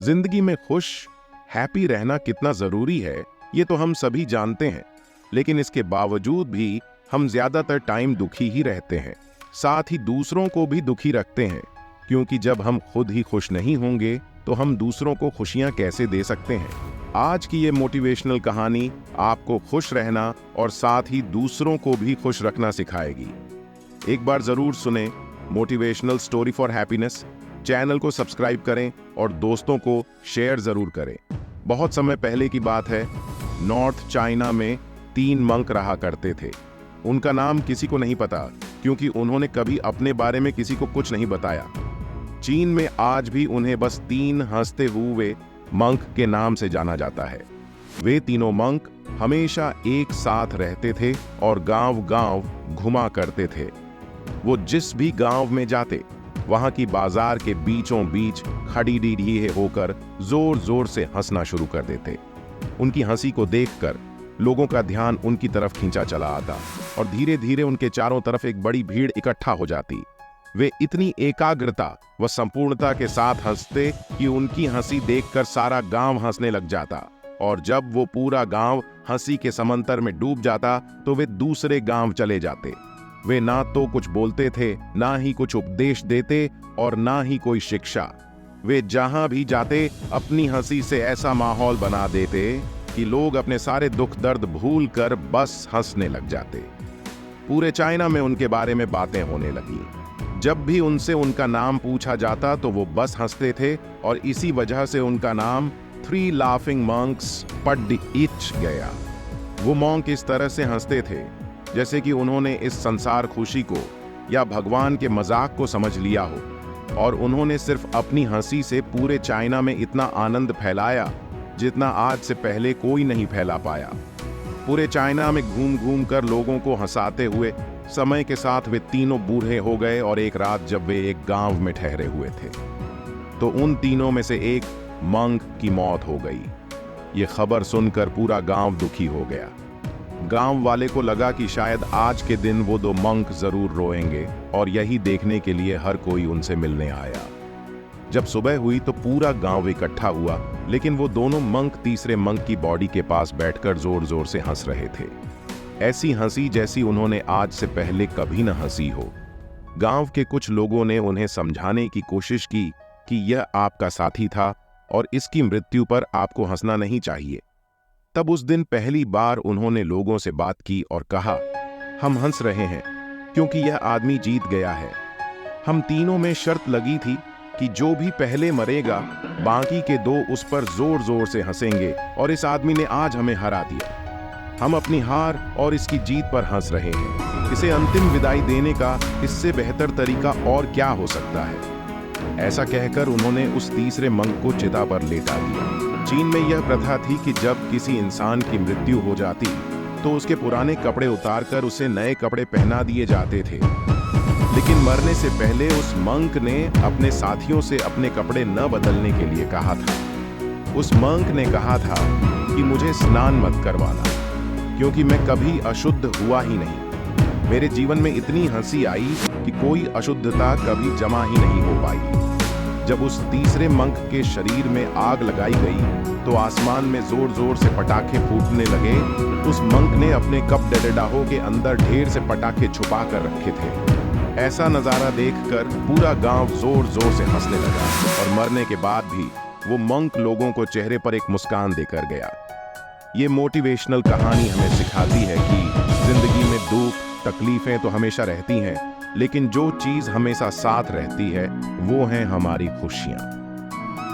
जिंदगी में खुश, हैप्पी रहना कितना जरूरी है, ये तो हम सभी जानते हैं। लेकिन इसके बावजूद भी हम ज्यादातर टाइम दुखी ही रहते हैं, साथ ही दूसरों को भी दुखी रखते हैं। क्योंकि जब हम खुद ही खुश नहीं होंगे तो हम दूसरों को खुशियां कैसे दे सकते हैं। आज की ये मोटिवेशनल कहानी आपको खुश रहना और साथ ही दूसरों को भी खुश रखना सिखाएगी। एक बार जरूर सुने motivational story for happiness. Channel को सब्सक्राइब करें और दोस्तों को शेयर जरूर करें। बहुत समय पहले की बात है, नॉर्थ चाइना में 3 मंक रहा करते थे। उनका नाम किसी को नहीं पता, क्योंकि उन्होंने कभी अपने बारे में किसी को कुछ नहीं बताया। चीन में आज भी उन्हें बस 3 हंसते हुए मंक के नाम से जाना जाता है। वे तीनों मंक हमेशा एक साथ रहते थे और गांव-गांव घुमा करते थे। वो जिस भी गांव में जाते, वहां की बाजार के बीचों बीच खड़ी होकर जोर जोर से हंसना शुरू कर देते। उनकी हंसी को देखकर लोगों का ध्यान उनकी तरफ खींचा चला आता और धीरे धीरे उनके चारों तरफ एक बड़ी भीड़ इकट्ठा हो जाती। वे इतनी एकाग्रता व संपूर्णता के साथ हंसते कि उनकी हंसी देखकर सारा गांव हंसने लग जाता, और जब वो पूरा गांव हंसी के समंदर में डूब जाता तो वे दूसरे गांव चले जाते। वे ना तो कुछ बोलते थे, ना ही कुछ उपदेश देते और ना ही कोई शिक्षा। वे जहां भी जाते अपनी हंसी से ऐसा माहौल बना देते कि लोग अपने सारे दुख दर्द भूल कर बस हंसने लग जाते। पूरे चाइना में उनके बारे में बातें होने लगी। जब भी उनसे उनका नाम पूछा जाता तो वो बस हंसते थे, और इसी वजह से उनका नाम 3 लाफिंग मंक्स पड इच गया। वो मॉन्क इस तरह से हंसते थे जैसे कि उन्होंने इस संसार खुशी को या भगवान के मजाक को समझ लिया हो, और उन्होंने सिर्फ अपनी हंसी से पूरे चाइना में इतना आनंद फैलाया जितना आज से पहले कोई नहीं फैला पाया। पूरे चाइना में घूम घूम कर लोगों को हंसाते हुए समय के साथ वे तीनों बूढ़े हो गए, और एक रात जब वे एक गांव में ठहरे हुए थे तो उन तीनों में से एक मंक की मौत हो गई। ये खबर सुनकर पूरा गांव दुखी हो गया। गांव वाले को लगा कि शायद आज के दिन वो 2 मंक जरूर रोएंगे, और यही देखने के लिए हर कोई उनसे मिलने आया। जब सुबह हुई तो पूरा गांव इकट्ठा हुआ, लेकिन वो दोनों मंक तीसरे मंक की बॉडी के पास बैठकर जोर जोर से हंस रहे थे। ऐसी हंसी जैसी उन्होंने आज से पहले कभी न हंसी हो। गांव के कुछ लोगों ने उन्हें समझाने की कोशिश की कि यह आपका साथी था और इसकी मृत्यु पर आपको हंसना नहीं चाहिए। तब उस दिन पहली बार उन्होंने लोगों से बात की और कहा, हम हंस रहे हैं क्योंकि यह आदमी जीत गया है। हम तीनों में शर्त लगी थी कि जो भी पहले मरेगा, बाकी के 2 उस पर जोर जोर से हंसेंगे, और इस आदमी ने आज हमें हरा दिया। हम अपनी हार और इसकी जीत पर हंस रहे हैं। इसे अंतिम विदाई देने का इससे बेहतर तरीका और क्या हो सकता है। ऐसा कहकर उन्होंने उस तीसरे मंक को चिता पर लेटा दिया। चीन में यह प्रथा थी कि जब किसी इंसान की मृत्यु हो जाती तो उसके पुराने कपड़े उतारकर उसे नए कपड़े पहना दिए जाते थे। लेकिन मरने से पहले उस मंक ने अपने साथियों से अपने कपड़े न बदलने के लिए कहा था। उस मंक ने कहा था कि मुझे स्नान मत करवाना, क्योंकि मैं कभी अशुद्ध हुआ ही नहीं। मेरे जीवन में इतनी हंसी आई कि कोई अशुद्धता कभी जमा ही नहीं हो पाई। जब उस तीसरे मंक के शरीर में आग लगाई गई तो आसमान में जोर जोर से पटाखे फूटने लगे। उस मंक ने अपने कप डडेडाहो के अंदर ढेर से पटाखे छुपा कर रखे थे। ऐसा नजारा देखकर पूरा गांव जोर जोर से हंसने लगा, और मरने के बाद भी वो मंक लोगों को चेहरे पर एक मुस्कान देकर गया। ये मोटिवेशनल कहानी हमें सिखाती है कि जिंदगी में दुख तकलीफें तो हमेशा रहती हैं, लेकिन जो चीज हमेशा साथ रहती है वो है हमारी खुशियां।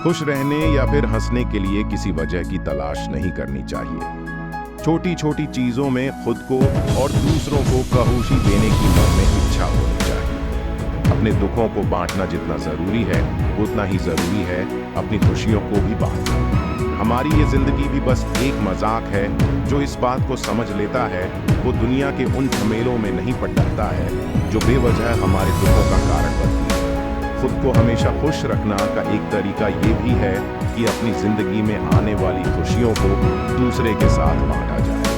खुश रहने या फिर हंसने के लिए किसी वजह की तलाश नहीं करनी चाहिए। छोटी छोटी चीजों में खुद को और दूसरों को खुशी देने की मन में इच्छा होनी चाहिए। अपने दुखों को बांटना जितना जरूरी है, उतना ही जरूरी है अपनी खुशियों को भी बांटना। हमारी ये जिंदगी भी बस एक मजाक है। जो इस बात को समझ लेता है वो दुनिया के उन झमेलों में नहीं पड़ता है जो बेवजह हमारे दुखों का कारण बनती है। खुद को हमेशा खुश रखना का एक तरीका ये भी है कि अपनी जिंदगी में आने वाली खुशियों को दूसरे के साथ बांटा जाए।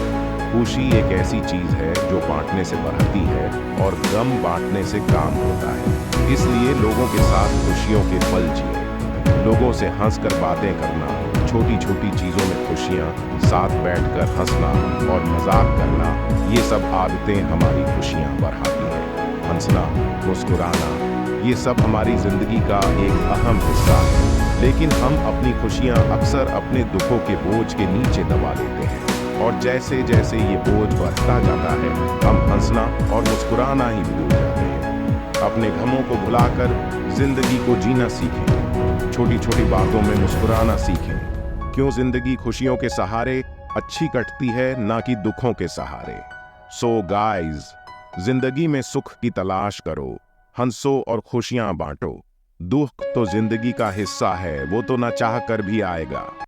खुशी एक ऐसी चीज है जो बांटने से बढ़ती है और गम बांटने से काम होता है। इसलिए लोगों के साथ खुशियों के पल जिए। लोगों से हंसकर बातें करना, छोटी छोटी चीजों में खुशियां, साथ बैठकर हंसना और मजाक करना, ये सब आदतें हमारी खुशियां बढ़ाती हैं। हंसना, मुस्कुराना, ये सब हमारी जिंदगी का एक अहम हिस्सा है, लेकिन हम अपनी खुशियां अक्सर अपने दुखों के बोझ के नीचे दबा लेते हैं। और जैसे जैसे ये बोझ बढ़ता जाता है, हम हंसना और मुस्कुराना ही भूल जाते हैं। अपने गमों को भुलाकर जिंदगी को जीना सीखें। छोटी छोटी बातों में मुस्कुराना सीखें। क्यों जिंदगी खुशियों के सहारे अच्छी कटती है, ना कि दुखों के सहारे। सो गाइस, जिंदगी में सुख की तलाश करो, हंसो और खुशियां बांटो। दुख तो जिंदगी का हिस्सा है, वो तो ना चाह कर भी आएगा।